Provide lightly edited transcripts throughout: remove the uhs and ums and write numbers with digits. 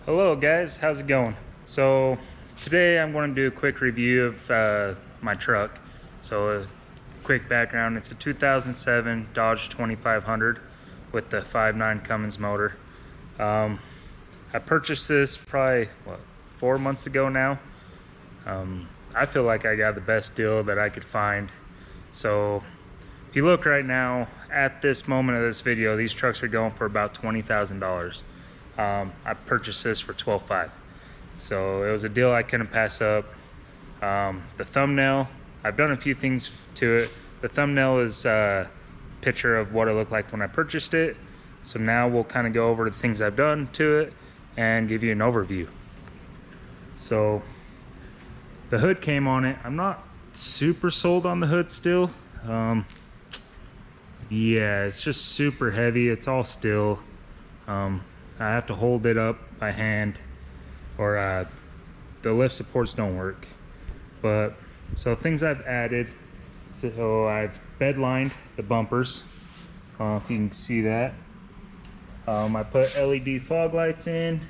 Hello guys, how's it going? So today I'm going to do a quick review of my truck. So a quick background, it's a 2007 Dodge 2500 with the 5.9 Cummins motor. I purchased this probably 4 months ago now. I feel like I got the best deal that I could find. So if you look right now at this moment of this video, these trucks are going for about $20,000. I purchased this for $12,500, so it was a deal I couldn't pass up. The thumbnail, I've done a few things to it. The thumbnail is a picture of what it looked like when I purchased it, so now we'll kind of go over the things I've done to it and give you an overview. So the hood came on it. I'm not super sold on the hood still. Yeah, it's just super heavy. It's all steel. I have to hold it up by hand, or the lift supports don't work. But so things I've added, so I've bed lined the bumpers, if you can see that. I put LED fog lights in.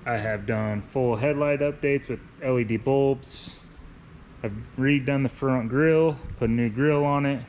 I have done full headlight updates with LED bulbs. I've redone the front grille, put a new grille on it.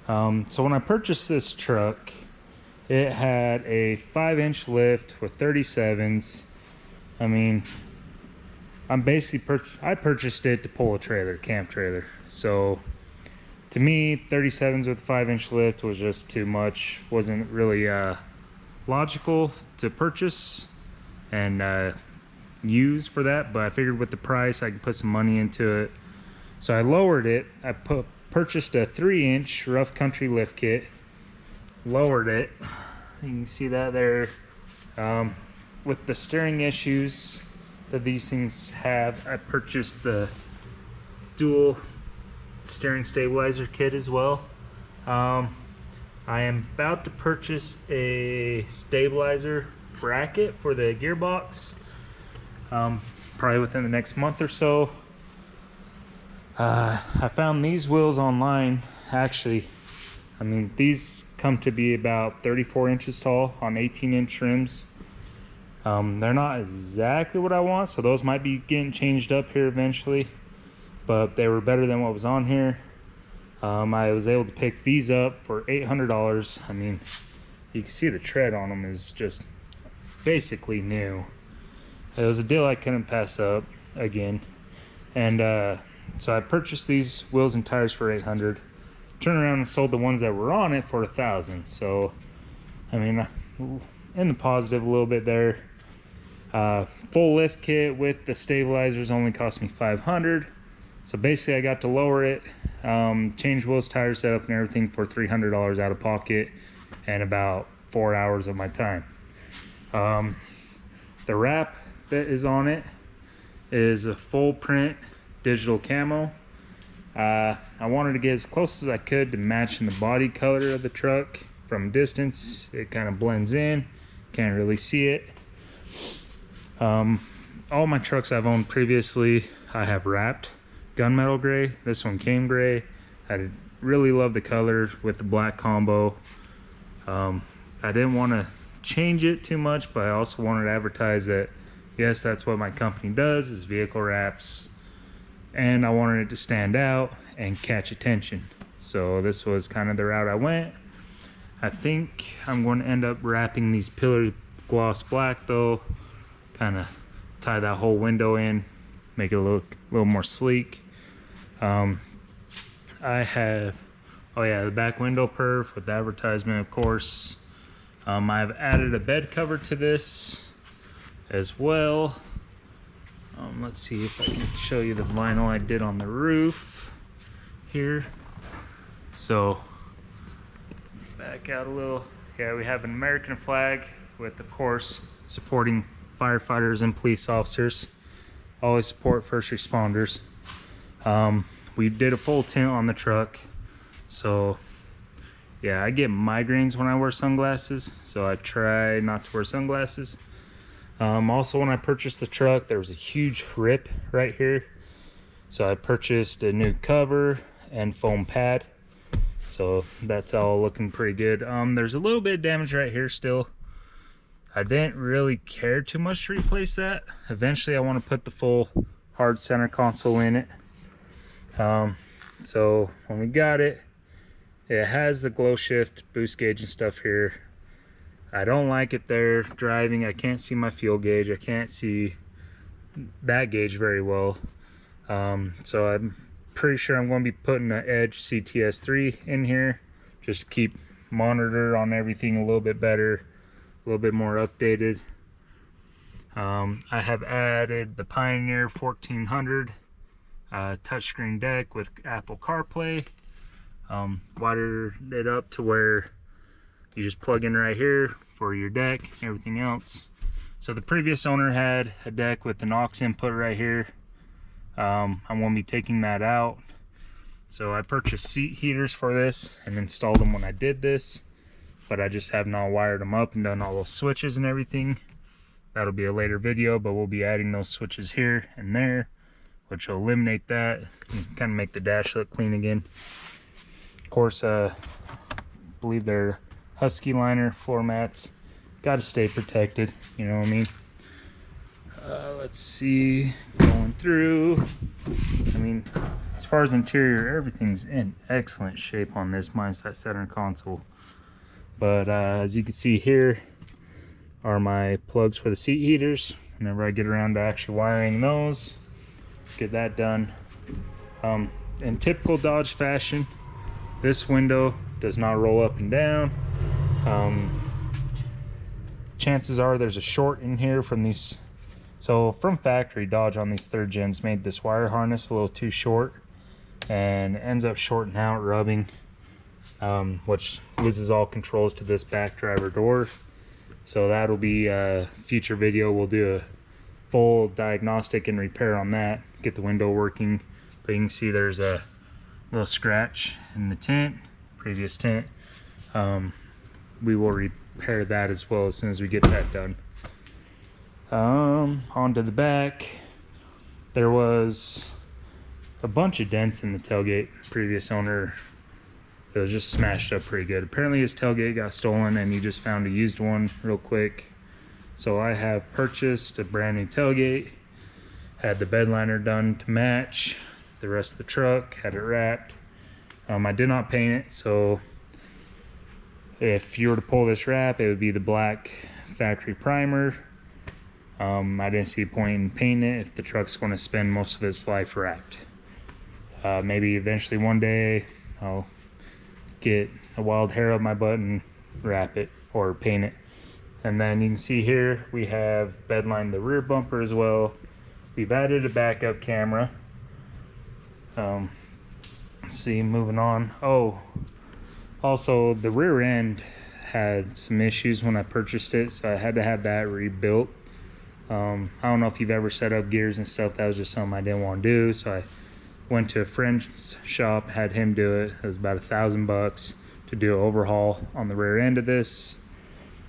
So when I purchased this truck, it had a 5-inch lift with 37s. I mean, I purchased it to pull a trailer, camp trailer. So to me, 37s with a 5-inch lift was just too much. Wasn't really logical to purchase and use for that, but I figured with the price I could put some money into it. So I lowered it. I purchased a 3-inch rough country lift kit. Lowered it, you can see that there. With the steering issues that these things have, I purchased the dual steering stabilizer kit as well. I am about to purchase a stabilizer bracket for the gearbox, probably within the next month or so. I found these wheels online. Actually, I mean, these come to be about 34 inches tall on 18-inch rims. They're not exactly what I want, so those might be getting changed up here eventually, but they were better than what was on here. I was able to pick these up for $800. I mean, you can see the tread on them is just basically new. It was a deal I couldn't pass up again. And so I purchased these wheels and tires for $800. Turned around and sold the ones that were on it for $1,000. So I mean, in the positive a little bit there. Full lift kit with the stabilizers only cost me $500. So basically I got to lower it, change wheels, tires, setup and everything for $300 out of pocket and about 4 hours of my time. The wrap that is on it is a full print digital camo. I wanted to get as close as I could to matching the body color of the truck. From distance, it kind of blends in, can't really see it. All my trucks I've owned previously, I have wrapped gunmetal gray. This one came gray. I really love the color with the black combo. I didn't want to change it too much, but I also wanted to advertise that yes, that's what my company does, is vehicle wraps. And I wanted it to stand out and catch attention. So this was kind of the route I went. I think I'm going to end up wrapping these pillars gloss black though. Kind of tie that whole window in, make it look a little more sleek. I have, oh yeah, the back window perf with the advertisement, of course. I've added a bed cover to this as well. Let's see if I can show you the vinyl I did on the roof here. So back out a little. Yeah, we have an American flag with, of course, supporting firefighters and police officers. Always support first responders. We did a full tint on the truck. So yeah, I get migraines when I wear sunglasses, so I try not to wear sunglasses. Also, when I purchased the truck, there was a huge rip right here. So I purchased a new cover and foam pad. So that's all looking pretty good. There's a little bit of damage right here still. I didn't really care too much to replace that. Eventually I want to put the full hard center console in it. So when we got it, it has the glow shift, boost gauge and stuff here. I don't like it there driving. I can't see my fuel gauge. I can't see that gauge very well. So I'm pretty sure I'm going to be putting an Edge CTS3 in here just to keep monitor on everything a little bit better, a little bit more updated. I have added the Pioneer 1400 touchscreen deck with Apple CarPlay. Wired it up to where you just plug in right here for your deck and everything else. So the previous owner had a deck with an aux input right here. I'm going to be taking that out. So I purchased seat heaters for this and installed them when I did this, but I just have not wired them up and done all those switches and everything. That'll be a later video, but we'll be adding those switches here and there, which will eliminate that and kind of make the dash look clean again. Of course, I believe they're Husky liner floor mats. Got to stay protected, you know what I mean? Let's see, going through. I mean, as far as interior, everything's in excellent shape on this, minus that center console. But as you can see here are my plugs for the seat heaters. Whenever I get around to actually wiring those, get that done. In typical Dodge fashion, this window does not roll up and down. Chances are there's a short in here from these. So from factory, Dodge on these third gens made this wire harness a little too short and ends up shorting out, rubbing, which loses all controls to this back driver door. So that'll be a future video. We'll do a full diagnostic and repair on that, get the window working. But you can see there's a little scratch in the tint, previous tint. We will repair that as well as soon as we get that done. Onto the back, there was a bunch of dents in the tailgate. Previous owner, it was just smashed up pretty good. Apparently his tailgate got stolen and he just found a used one real quick. So I have purchased a brand new tailgate, had the bed liner done to match the rest of the truck, had it wrapped. I did not paint it, so if you were to pull this wrap, it would be the black factory primer. I didn't see a point in painting it if the truck's going to spend most of its life wrapped. Maybe eventually one day I'll get a wild hair up my butt and wrap it or paint it. And then you can see here we have bedlined the rear bumper as well. We've added a backup camera. Let's see, moving on. Oh, also the rear end had some issues when I purchased it, so I had to have that rebuilt. I don't know if you've ever set up gears and stuff. That was just something I didn't want to do, so I went to a friend's shop, had him do it. It was about $1,000 to do an overhaul on the rear end of this.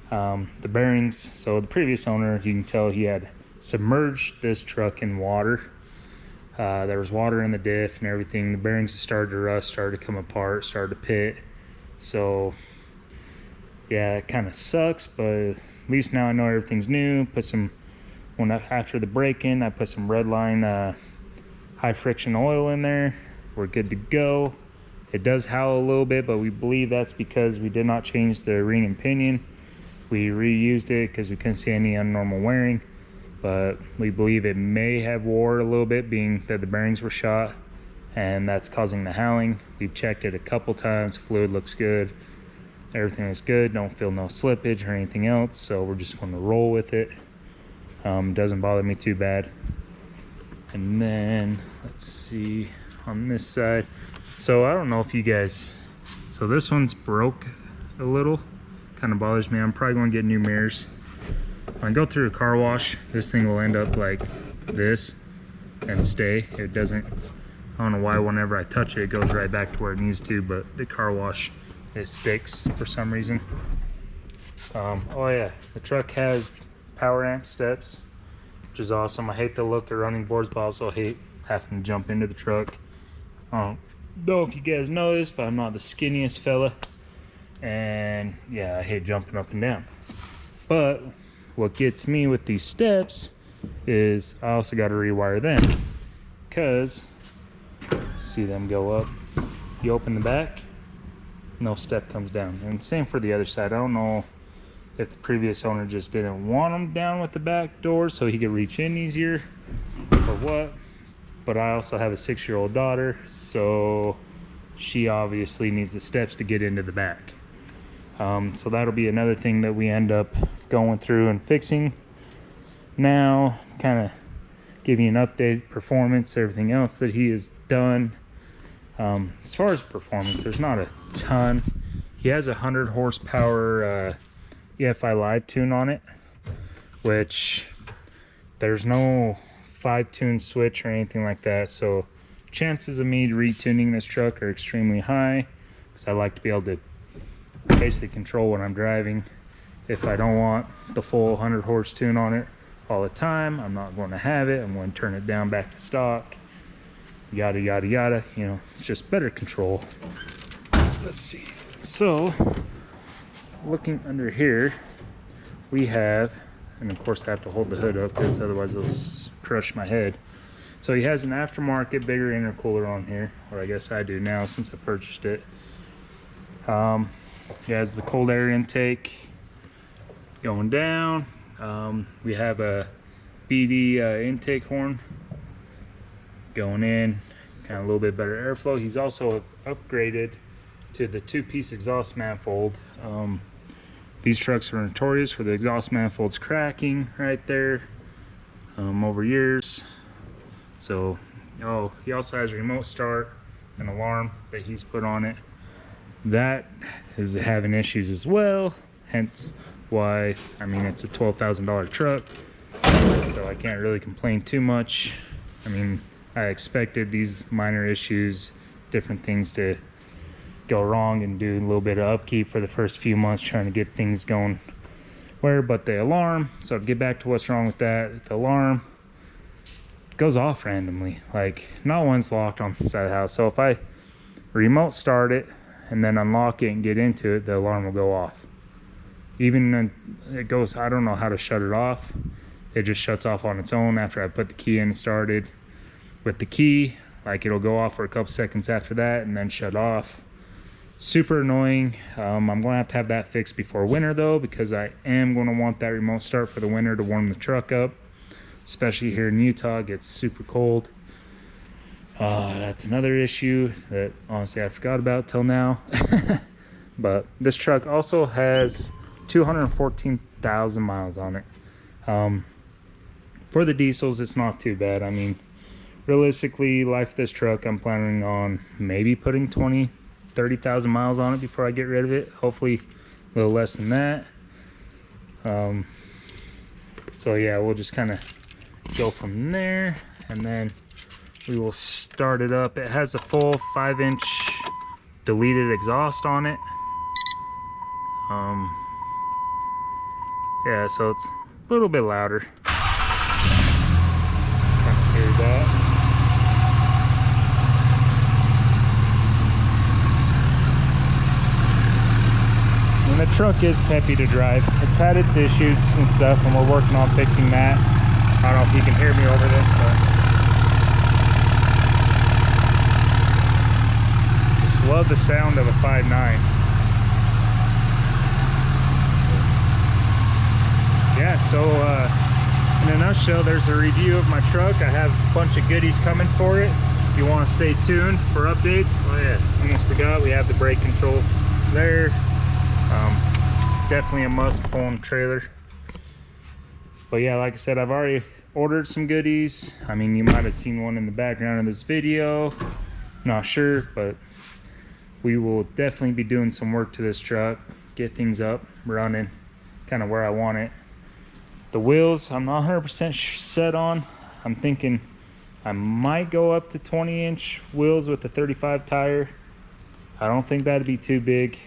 The bearings, so the previous owner, you can tell he had submerged this truck in water. There was water in the diff and everything. The bearings started to rust, started to come apart, started to pit. So yeah, it kind of sucks, but at least now I know everything's new. Put some, after the break-in, I put some Redline high friction oil in there. We're good to go. It does howl a little bit, but we believe that's because we did not change the ring and pinion. We reused it because we couldn't see any abnormal wearing, but we believe it may have wore a little bit, being that the bearings were shot, and that's causing the howling. We've checked it a couple times. Fluid looks good, everything is good, don't feel no slippage or anything else, so we're just going to roll with it. It doesn't bother me too bad. And then let's see on this side. So I don't know if you guys, so this one's broke a little, kind of bothers me. I'm probably going to get new mirrors. When I go through a car wash, this thing will end up like this and stay. It doesn't, I don't know why whenever I touch it, it goes right back to where it needs to, but the car wash, it sticks for some reason. Oh yeah, the truck has power amp steps, which is awesome. I hate the look of running boards, but I also hate having to jump into the truck. I don't know if you guys know this, but I'm not the skinniest fella, and yeah, I hate jumping up and down. But what gets me with these steps is I also got to rewire them, because see them go up. You open the back, no step comes down. And same for the other side. I don't know if the previous owner just didn't want them down with the back door so he could reach in easier or what, but I also have a 6-year-old daughter, so she obviously needs the steps to get into the back. So that'll be another thing that we end up going through and fixing now, kind of give you an update, performance, everything else that he has done. As far as performance, there's not a ton. He has a 100 horsepower EFI live tune on it, which there's no 5-tune switch or anything like that, so chances of me retuning this truck are extremely high, because I like to be able to basically control what I'm driving. If I don't want the full 100 horse tune on it all the time, I'm not going to have it. I'm going to turn it down back to stock, yada yada yada. You know, it's just better control. Let's see. So looking under here, we have, and of course I have to hold the hood up because otherwise it'll crush my head. So he has an aftermarket bigger intercooler on here, or I guess I do now since I purchased it. He has the cold air intake going down. We have a BD intake horn going in, kind of a little bit better airflow. He's also upgraded to the 2-piece exhaust manifold. These trucks are notorious for the exhaust manifolds cracking right there over years. So, oh, he also has a remote start, an alarm that he's put on it. That is having issues as well, hence why, I mean, it's a $12,000 truck, so I can't really complain too much. I mean, I expected these minor issues, different things to go wrong, and do a little bit of upkeep for the first few months trying to get things going but the alarm, so to get back to what's wrong with that, the alarm goes off randomly, like not once locked on the side of the house. So if I remote start it and then unlock it and get into it, the alarm will go off. Even then it goes, I don't know how to shut it off. It just shuts off on its own after I put the key in and started. With the key, like it'll go off for a couple seconds after that and then shut off. Super annoying. I'm gonna have that fixed before winter though, because I am gonna want that remote start for the winter to warm the truck up. Especially here in Utah, it gets super cold. That's another issue that honestly I forgot about till now. But this truck also has 214,000 miles on it. For the diesels, it's not too bad. I mean, realistically, life of this truck, I'm planning on maybe putting 30,000 miles on it before I get rid of it. Hopefully a little less than that. So yeah, we'll just kind of go from there, and then we will start it up. It has a full 5-inch deleted exhaust on it. Yeah, so it's a little bit louder. Kind of hear that. And the truck is peppy to drive. It's had its issues and stuff, and we're working on fixing that. I don't know if you can hear me over this, but just love the sound of a 5.9. Yeah, so in a nutshell, there's a review of my truck. I have a bunch of goodies coming for it. If you want to stay tuned for updates. Oh yeah, almost forgot, we have the brake control there. Definitely a must pull trailer. But yeah, like I said, I've already ordered some goodies. I mean, you might have seen one in the background of this video. Not sure, but we will definitely be doing some work to this truck, get things up, running, kind of where I want it. The wheels, I'm not 100% set on. I'm thinking I might go up to 20-inch wheels with the 35 tire. I don't think that'd be too big.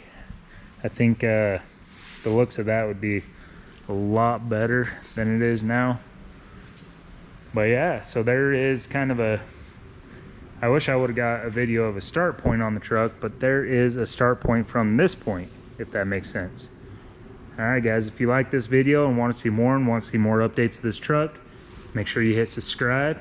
I think the looks of that would be a lot better than it is now. But yeah, so there is kind of a, I wish I would have got a video of a start point on the truck, but there is a start point from this point, if that makes sense. All right, guys, if you like this video and want to see more updates of this truck, make sure you hit subscribe.